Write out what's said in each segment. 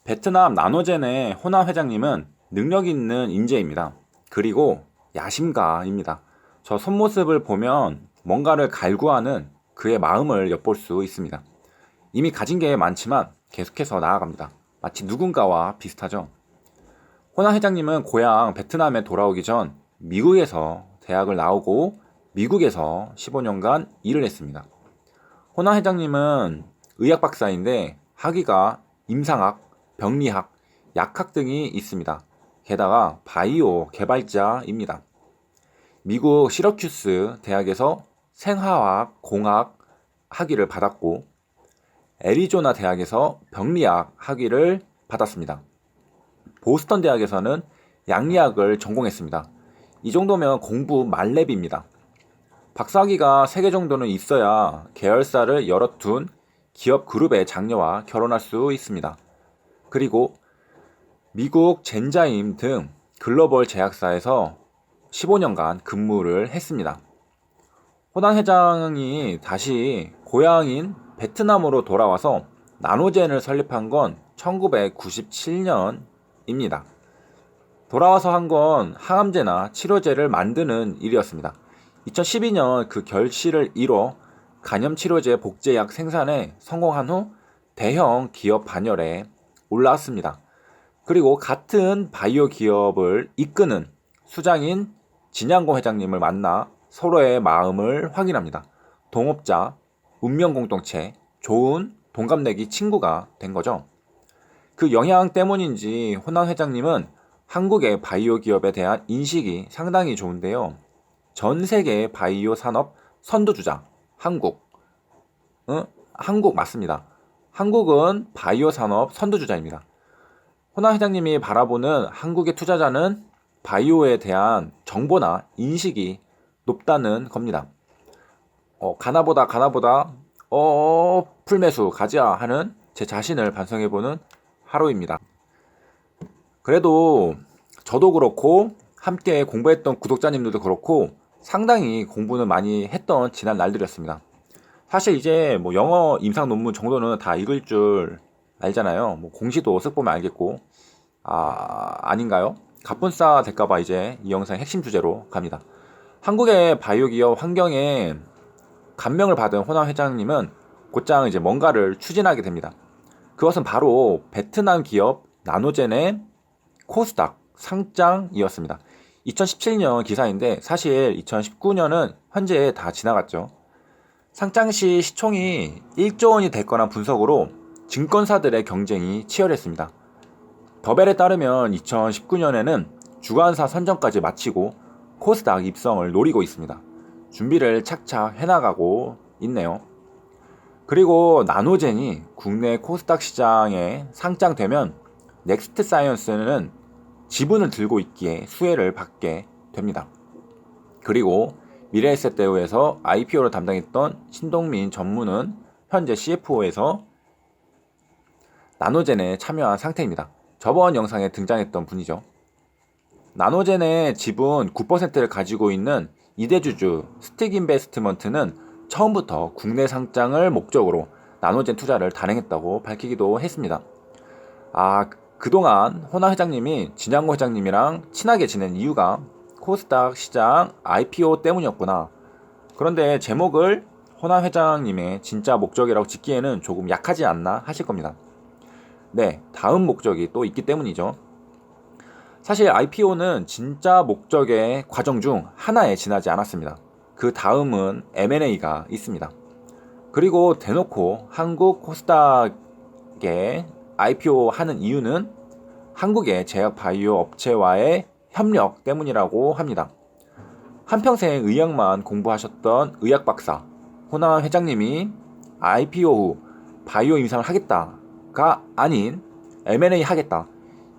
베트남 나노젠의 호남 회장님은 능력 있는 인재입니다. 그리고 야심가입니다. 저 손모습을 보면 뭔가를 갈구하는 그의 마음을 엿볼 수 있습니다. 이미 가진 게 많지만 계속해서 나아갑니다. 마치 누군가와 비슷하죠. 호남 회장님은 고향 베트남에 돌아오기 전 미국에서 대학을 나오고 미국에서 15년간 일을 했습니다. 호남 회장님은 의학 박사인데 학위가 임상학, 병리학, 약학 등이 있습니다. 게다가 바이오 개발자입니다. 미국 시러큐스 대학에서 생화학, 공학 학위를 받았고 애리조나 대학에서 병리학 학위를 받았습니다. 보스턴 대학에서는 양리학을 전공했습니다. 이 정도면 공부 만렙입니다. 박사학위가 3개 정도는 있어야 계열사를 여럿 둔 기업 그룹의 장녀와 결혼할 수 있습니다. 그리고 미국 젠자임 등 글로벌 제약사에서 15년간 근무를 했습니다. 호남 회장이 다시 고향인 베트남으로 돌아와서 나노젠을 설립한 건 1997년입니다. 돌아와서 한 건 항암제나 치료제를 만드는 일이었습니다. 2012년 그 결실을 이뤄 간염치료제 복제약 생산에 성공한 후 대형 기업 반열에 올라왔습니다. 그리고 같은 바이오 기업을 이끄는 수장인 진양고 회장님을 만나 서로의 마음을 확인합니다. 동업자, 운명 공동체, 좋은 동갑내기 친구가 된 거죠. 그 영향 때문인지 호남 회장님은 한국의 바이오 기업에 대한 인식이 상당히 좋은데요. 전 세계 바이오 산업 선두주자 한국. 한국 맞습니다. 한국은 바이오 산업 선두주자입니다. 호남 회장님이 바라보는 한국의 투자자는 바이오에 대한 정보나 인식이 높다는 겁니다. 가나보다 풀매수 가자 하는 제 자신을 반성해보는 하루입니다. 그래도 저도 그렇고 함께 공부했던 구독자님들도 그렇고 상당히 공부는 많이 했던 지난 날들이었습니다. 사실 이제 뭐 영어 임상 논문 정도는 다 읽을 줄 알잖아요. 뭐 공시도 쓱 보면 알겠고. 아닌가요? 갑분싸 될까봐 이제 이 영상의 핵심 주제로 갑니다. 한국의 바이오 기업 환경에 감명을 받은 호남 회장님은 곧장 이제 뭔가를 추진하게 됩니다. 그것은 바로 베트남 기업 나노젠의 코스닥 상장이었습니다. 2017년 기사인데 사실 2019년은 현재 다 지나갔죠. 상장 시 시총이 1조 원이 될 거란 분석으로 증권사들의 경쟁이 치열했습니다. 더벨에 따르면 2019년에는 주관사 선정까지 마치고 코스닥 입성을 노리고 있습니다. 준비를 착착 해나가고 있네요. 그리고 나노젠이 국내 코스닥 시장에 상장되면 넥스트 사이언스는 지분을 들고 있기에 수혜를 받게 됩니다. 그리고 미래에셋대우에서 IPO를 담당했던 신동민 전무는 현재 CFO에서 나노젠에 참여한 상태입니다. 저번 영상에 등장했던 분이죠. 나노젠의 지분 9%를 가지고 있는 이대주주 스틱인베스트먼트는 처음부터 국내 상장을 목적으로 나노젠 투자를 단행했다고 밝히기도 했습니다. 그동안 호남 회장님이 진양고 회장님이랑 친하게 지낸 이유가 코스닥 시장 IPO 때문이었구나. 그런데 제목을 호남 회장님의 진짜 목적이라고 짓기에는 조금 약하지 않나 하실 겁니다. 네, 다음 목적이 또 있기 때문이죠. 사실 IPO는 진짜 목적의 과정 중 하나에 지나지 않았습니다. 그 다음은 M&A가 있습니다. 그리고 대놓고 한국 코스닥에 IPO 하는 이유는 한국의 제약 바이오 업체와의 협력 때문이라고 합니다. 한평생 의학만 공부하셨던 의학 박사 호남 회장님이 IPO 후 바이오 임상을 하겠다가 아닌 M&A 하겠다.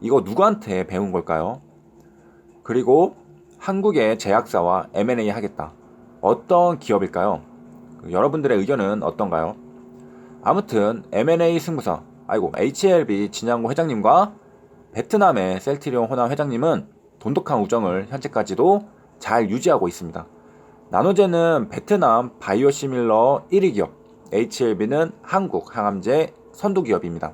이거 누구한테 배운 걸까요? 그리고 한국의 제약사와 M&A 하겠다. 어떤 기업일까요? 여러분들의 의견은 어떤가요? 아무튼 M&A 승부사 HLB 진양고 회장님과 베트남의 셀트리온 호남 회장님은 돈독한 우정을 현재까지도 잘 유지하고 있습니다. 나노젠은 베트남 바이오시밀러 1위 기업, HLB는 한국 항암제 선두 기업입니다.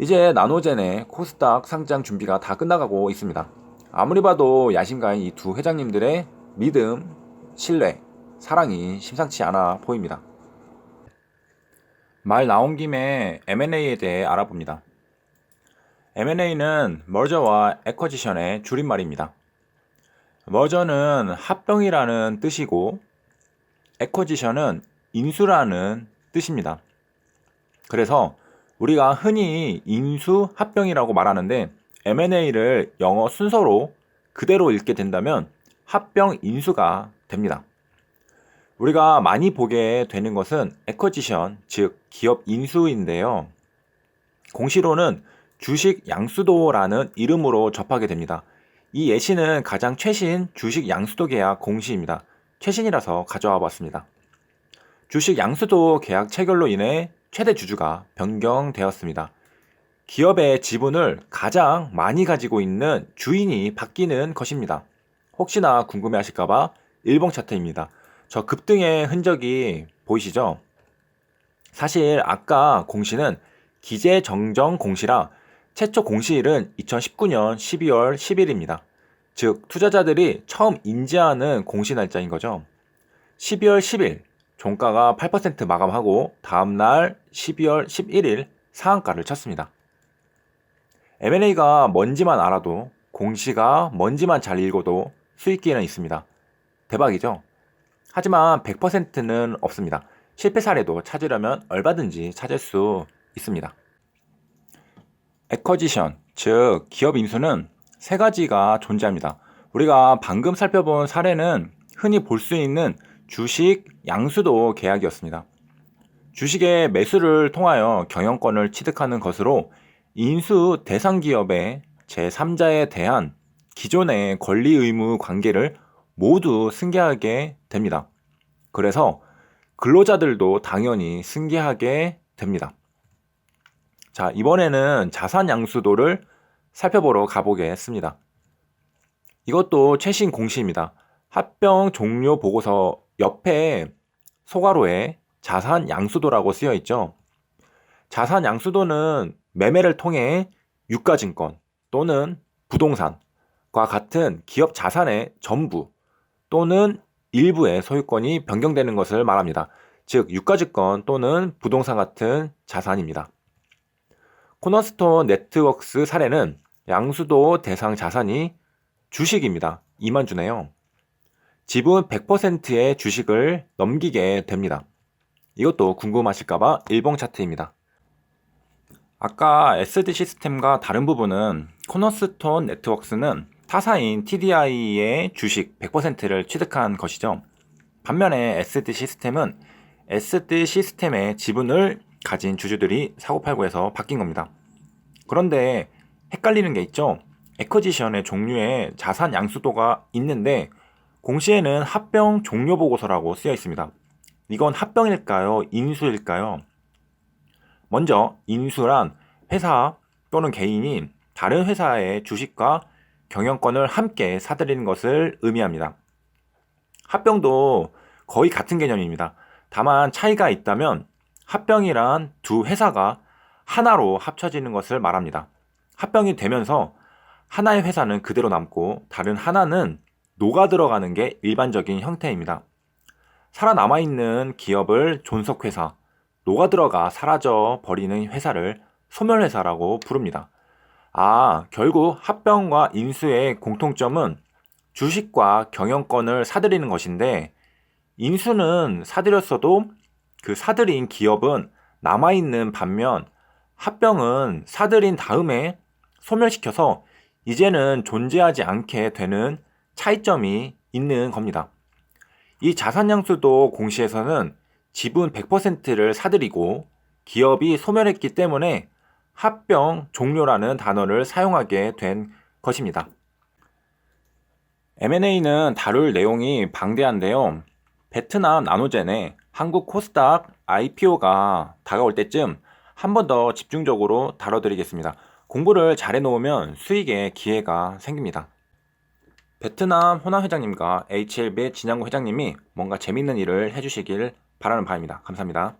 이제 나노젠의 코스닥 상장 준비가 다 끝나가고 있습니다. 아무리 봐도 야심가인 이 두 회장님들의 믿음, 신뢰, 사랑이 심상치 않아 보입니다. 말 나온 김에 M&A에 대해 알아봅니다. M&A는 머저와 애쿼지션의 줄임말입니다. 머저는 합병이라는 뜻이고 애쿼지션은 인수라는 뜻입니다. 그래서 우리가 흔히 인수, 합병이라고 말하는데 M&A를 영어 순서로 그대로 읽게 된다면 합병 인수가 됩니다. 우리가 많이 보게 되는 것은 애쿼지션, 즉 기업 인수인데요. 공시로는 주식 양수도라는 이름으로 접하게 됩니다. 이 예시는 가장 최신 주식 양수도 계약 공시입니다. 최신이라서 가져와 봤습니다. 주식 양수도 계약 체결로 인해 최대 주주가 변경되었습니다. 기업의 지분을 가장 많이 가지고 있는 주인이 바뀌는 것입니다. 혹시나 궁금해하실까봐 일봉 차트입니다. 저 급등의 흔적이 보이시죠? 사실 아까 공시는 기재정정 공시라 최초 공시일은 2019년 12월 10일입니다. 즉 투자자들이 처음 인지하는 공시 날짜인 거죠. 12월 10일 종가가 8% 마감하고 다음날 12월 11일 상한가를 쳤습니다. M&A가 뭔지만 알아도 공시가 뭔지만 잘 읽어도 수익기회는 있습니다. 대박이죠? 하지만 100%는 없습니다. 실패 사례도 찾으려면 얼마든지 찾을 수 있습니다. 애쿼지션, 즉 기업 인수는 세 가지가 존재합니다. 우리가 방금 살펴본 사례는 흔히 볼 수 있는 주식 양수도 계약이었습니다. 주식의 매수를 통하여 경영권을 취득하는 것으로 인수 대상 기업의 제3자에 대한 기존의 권리 의무 관계를 모두 승계하게 됩니다. 그래서 근로자들도 당연히 승계하게 됩니다. 자, 이번에는 자산 양수도를 살펴보러 가보겠습니다. 이것도 최신 공시입니다. 합병 종료 보고서 옆에 소괄호에 자산 양수도라고 쓰여 있죠. 자산 양수도는 매매를 통해 유가증권 또는 부동산과 같은 기업 자산의 전부 또는 일부의 소유권이 변경되는 것을 말합니다. 즉 유가증권 또는 부동산 같은 자산입니다. 코너스톤 네트워크스 사례는 양수도 대상 자산이 주식입니다. 2만 주네요. 지분 100%의 주식을 넘기게 됩니다. 이것도 궁금하실까봐 일봉 차트입니다. 아까 SD 시스템과 다른 부분은 코너스톤 네트워크스는 타사인 TDI의 주식 100%를 취득한 것이죠. 반면에 SD 시스템은 SD 시스템의 지분을 가진 주주들이 사고팔고해서 바뀐 겁니다. 그런데 헷갈리는 게 있죠. 애쿼지션의 종류에 자산 양수도가 있는데 공시에는 합병 종료 보고서라고 쓰여 있습니다. 이건 합병일까요? 인수일까요? 먼저 인수란 회사 또는 개인이 다른 회사의 주식과 경영권을 함께 사들이는 것을 의미합니다. 합병도 거의 같은 개념입니다. 다만 차이가 있다면 합병이란 두 회사가 하나로 합쳐지는 것을 말합니다. 합병이 되면서 하나의 회사는 그대로 남고 다른 하나는 녹아 들어가는 게 일반적인 형태입니다. 살아남아있는 기업을 존속회사, 녹아 들어가 사라져 버리는 회사를 소멸회사라고 부릅니다. 결국 합병과 인수의 공통점은 주식과 경영권을 사들이는 것인데 인수는 사들였어도 그 사들인 기업은 남아있는 반면 합병은 사들인 다음에 소멸시켜서 이제는 존재하지 않게 되는 차이점이 있는 겁니다. 이 자산양수도 공시에서는 지분 100%를 사들이고 기업이 소멸했기 때문에 합병 종료라는 단어를 사용하게 된 것입니다. M&A는 다룰 내용이 방대한데요. 베트남 나노젠의 한국 코스닥 IPO가 다가올 때쯤 한 번 더 집중적으로 다뤄드리겠습니다. 공부를 잘 해놓으면 수익의 기회가 생깁니다. 베트남 호남 회장님과 HLB 진양구 회장님이 뭔가 재밌는 일을 해주시길 바라는 바입니다. 감사합니다.